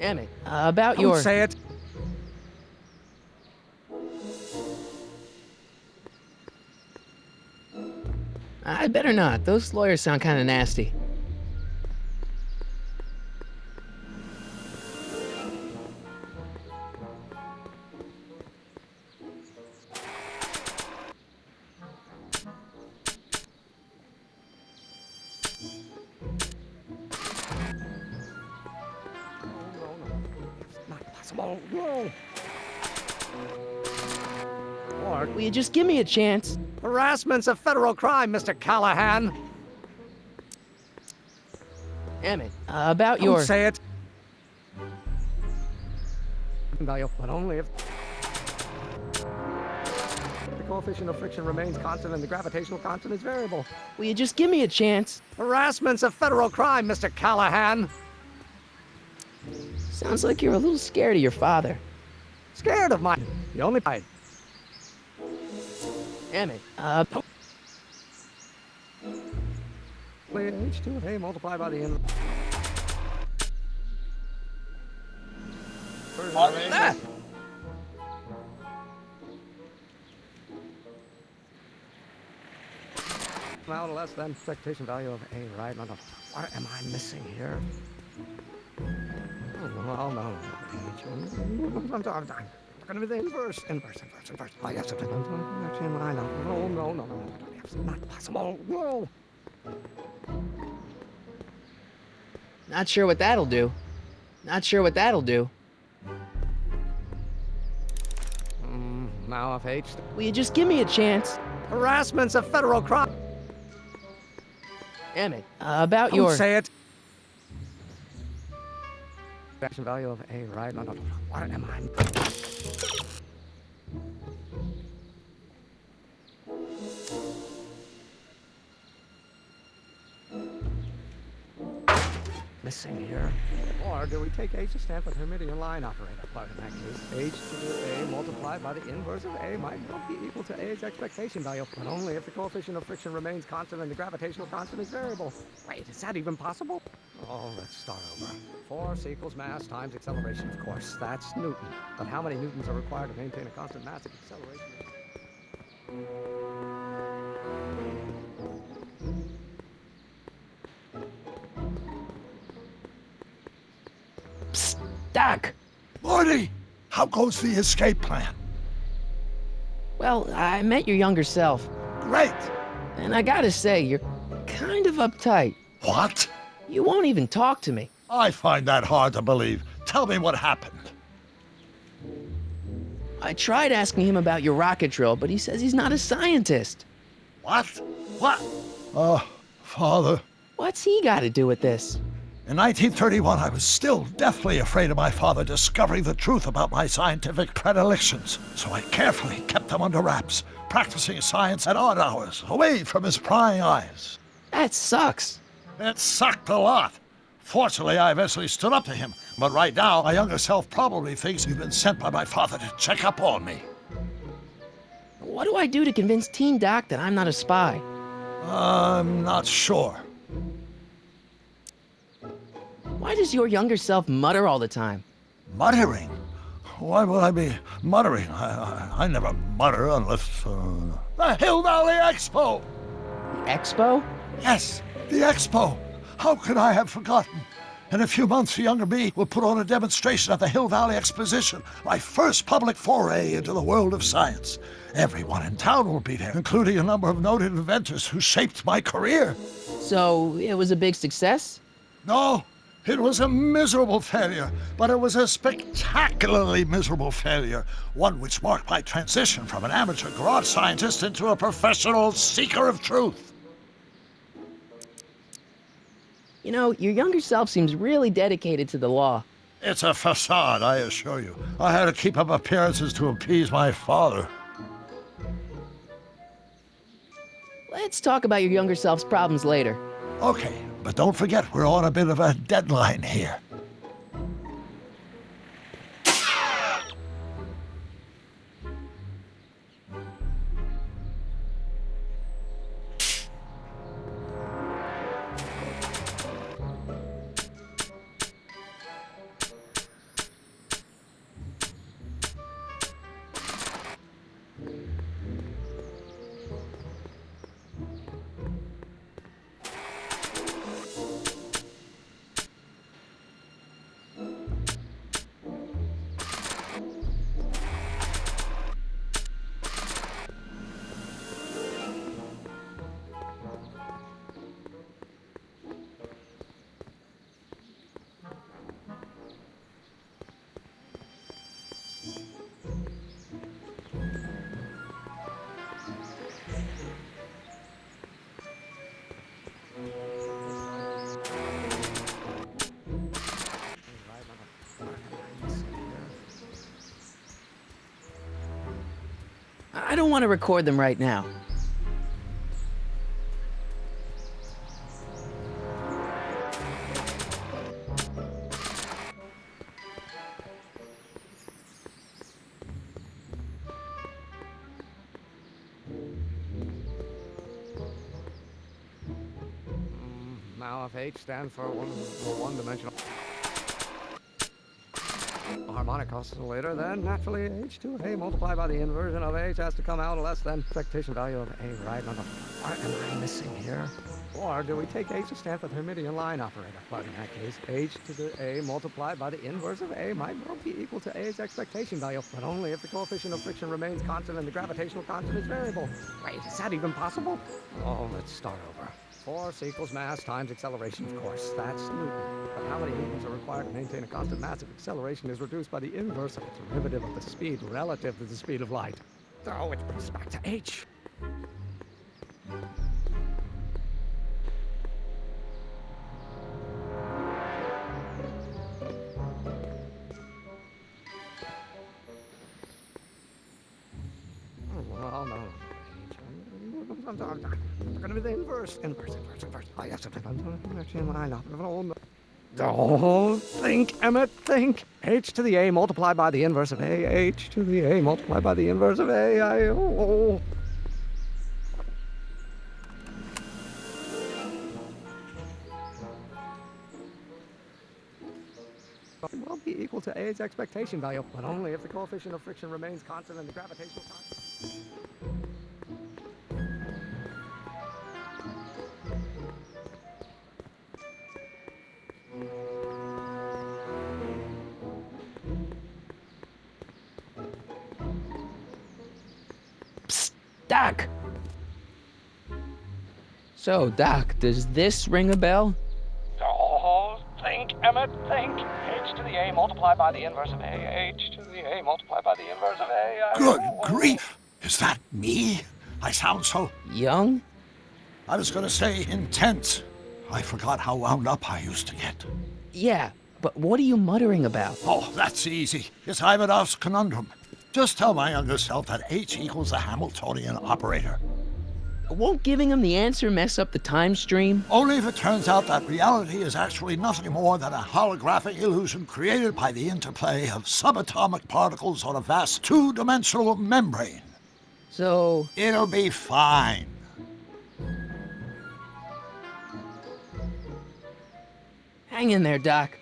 Emmett, about Don't your... say it. I'd better not. Those lawyers sound kind of nasty. Not possible. No. Lord, Will you just give me a chance? harassment's a federal crime, Mr. Callahan. Emmett, about Don't your... say it. Value, but only if the coefficient of friction remains constant and the gravitational constant is variable. Will you just give me a chance? Harassment's a federal crime, Mr. Callahan. Sounds like you're a little scared of your father. Scared of my... The only... Emmett, H2 of A multiplied by the n. Ah! Now less than expectation value of A, right? No. What am I missing here? Oh, no. I'm going to be the inverse. Oh, yes, actually, I know. No. It's not possible. No. not sure what that'll do. Now if H... Will you just give me a chance? Harassment's a federal crime. Emmett, about Don't your... say it. Action value of A, right? No. What am I... missing here? Or do we take H to stand for the Hermitian line operator? But in that case, H to the A multiplied by the inverse of A might not be equal to A's expectation value, but only if the coefficient of friction remains constant and the gravitational constant is variable. Wait, is that even possible? Oh, let's start over. Force equals mass times acceleration, of course. That's Newton. But how many newtons are required to maintain a constant mass of acceleration? Psst, Doc! Marty, how goes the escape plan? Well, I met your younger self, Great. and I gotta say, you're kind of uptight. What? You won't even talk to me. I find that hard to believe. Tell me what happened. I tried asking him about your rocket drill, but he says he's not a scientist. What? What? Father. What's he got to do with this? In 1931, I was still deathly afraid of my father discovering the truth about my scientific predilections, so I carefully kept them under wraps, practicing science at odd hours, away from his prying eyes. That sucks. It sucked a lot. Fortunately, I eventually stood up to him, but right now, my younger self probably thinks you've been sent by my father to check up on me. What do I do to convince Teen Doc that I'm not a spy? I'm not sure. Why does your younger self mutter all the time? Muttering? Why would I be muttering? I never mutter unless... The Hill Valley Expo! The Expo? Yes, the Expo! How could I have forgotten? In a few months, younger me will put on a demonstration at the Hill Valley Exposition, my first public foray into the world of science. Everyone in town will be there, including a number of noted inventors who shaped my career. So, it was a big success? No, it was a miserable failure, but it was a spectacularly miserable failure, one which marked my transition from an amateur garage scientist into a professional seeker of truth. You know, your younger self seems really dedicated to the law. It's a facade, I assure you. I had to keep up appearances to appease my father. Let's talk about your younger self's problems later. Okay, but don't forget we're on a bit of a deadline here. I don't want to record them right now. Now, if H stands for one-dimensional harmonic oscillator, then naturally H2A multiplied by the inversion of H has to come out less than expectation value of A, right? No. What am I missing here? Or do we take H to stand for the Hermitian line operator? But in that case, H to the A multiplied by the inverse of A might well be equal to A's expectation value, but only if the coefficient of friction remains constant and the gravitational constant is variable. Wait, is that even possible? Oh, let's start over. Force equals mass times acceleration, of course. That's Newton. But how many newtons are required to maintain a constant mass if acceleration is reduced by the inverse of the derivative of the speed relative to the speed of light? Oh, which brings us back to H. Well, no. It's going to be the inverse. Inverse. Oh, yes, oh, think, Emmett, think. H to the A multiplied by the inverse of A. H to the A multiplied by the inverse of A. Will be equal to A's expectation value, but only if the coefficient of friction remains constant and the gravitational constant. Psst, Doc! So, Doc, does this ring a bell? Oh, think, Emmett, think. H to the A multiplied by the inverse of A. H to the A multiplied by the inverse of A. Good grief! Is that me? I sound so... Young? I was gonna say intense. I forgot how wound up I used to get. Yeah, but what are you muttering about? Oh, that's easy. It's Ivanov's conundrum. Just tell my younger self that H equals the Hamiltonian operator. Won't giving him the answer mess up the time stream? Only if it turns out that reality is actually nothing more than a holographic illusion created by the interplay of subatomic particles on a vast two-dimensional membrane. So... It'll be fine. hang in there, Doc.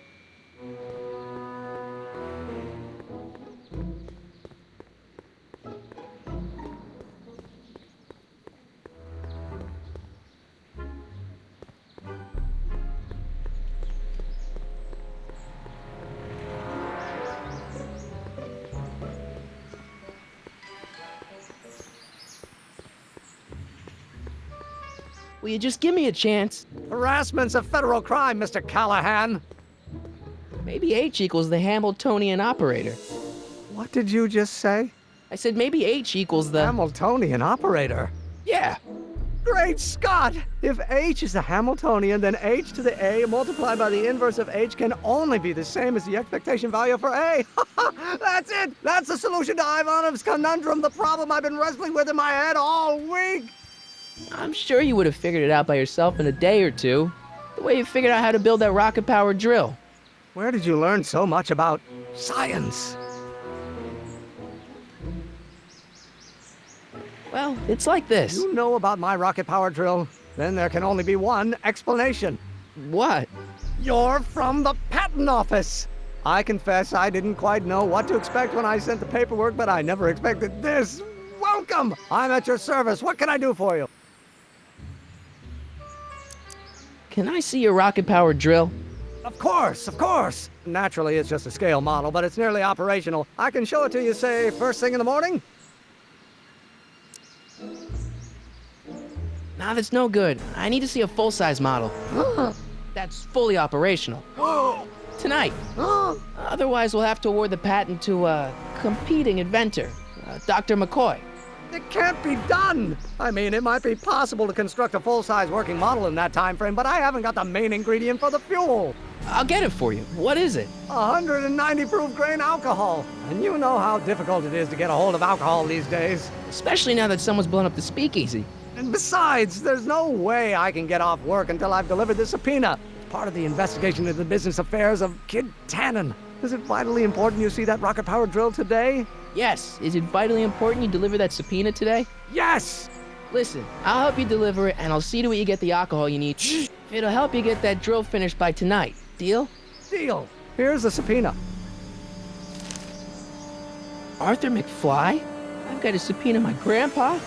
Will you just give me a chance? Harassment's a federal crime, Mr. Callahan. Maybe H equals the Hamiltonian operator. What did you just say? I said maybe H equals the... Hamiltonian operator? Yeah. Great Scott! If H is the Hamiltonian, then H to the A multiplied by the inverse of H can only be the same as the expectation value for A. That's it! That's the solution to Ivanov's conundrum, the problem I've been wrestling with in my head all week! I'm sure you would have figured it out by yourself in a day or two. The way you figured out how to build that rocket-powered drill. Where did you learn so much about science? Well, it's like this. You know about my rocket-powered drill? Then there can only be one explanation. What? You're from the patent office! I confess I didn't quite know what to expect when I sent the paperwork, but I never expected this. Welcome! I'm at your service. What can I do for you? Can I see your rocket-powered drill? Of course, of course. Naturally, it's just a scale model, but it's nearly operational. I can show it to you, say, first thing in the morning? Nah, that's no good. I need to see a full-size model. That's fully operational. Tonight. Otherwise, we'll have to award the patent to a competing inventor, Dr. McCoy. It can't be done! I mean, it might be possible to construct a full-size working model in that time frame, but I haven't got the main ingredient for the fuel. I'll get it for you. What is it? 190 proof grain alcohol. And you know how difficult it is to get a hold of alcohol these days. Especially now that someone's blown up the speakeasy. And besides, there's no way I can get off work until I've delivered this subpoena. It's part of the investigation into the business affairs of Kid Tannen. Is it vitally important you see that rocket-powered drill today? Yes. Is it vitally important you deliver that subpoena today? Yes! Listen, I'll help you deliver it, and I'll see to it you get the alcohol you need. It'll help you get that drill finished by tonight. Deal? Deal. Here's the subpoena. Arthur McFly? I've got to subpoena my grandpa?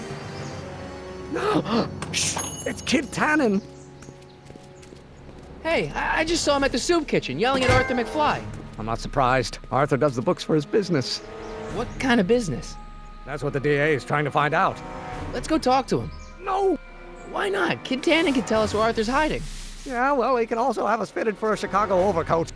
It's Kid Tannen. Hey, I just saw him at the soup kitchen yelling at Arthur McFly. I'm not surprised. Arthur does the books for his business. What kind of business? That's what the DA is trying to find out. Let's go talk to him. No! Why not? Kid Tannen can tell us where Arthur's hiding. Yeah, well, he can also have us fitted for a Chicago overcoat.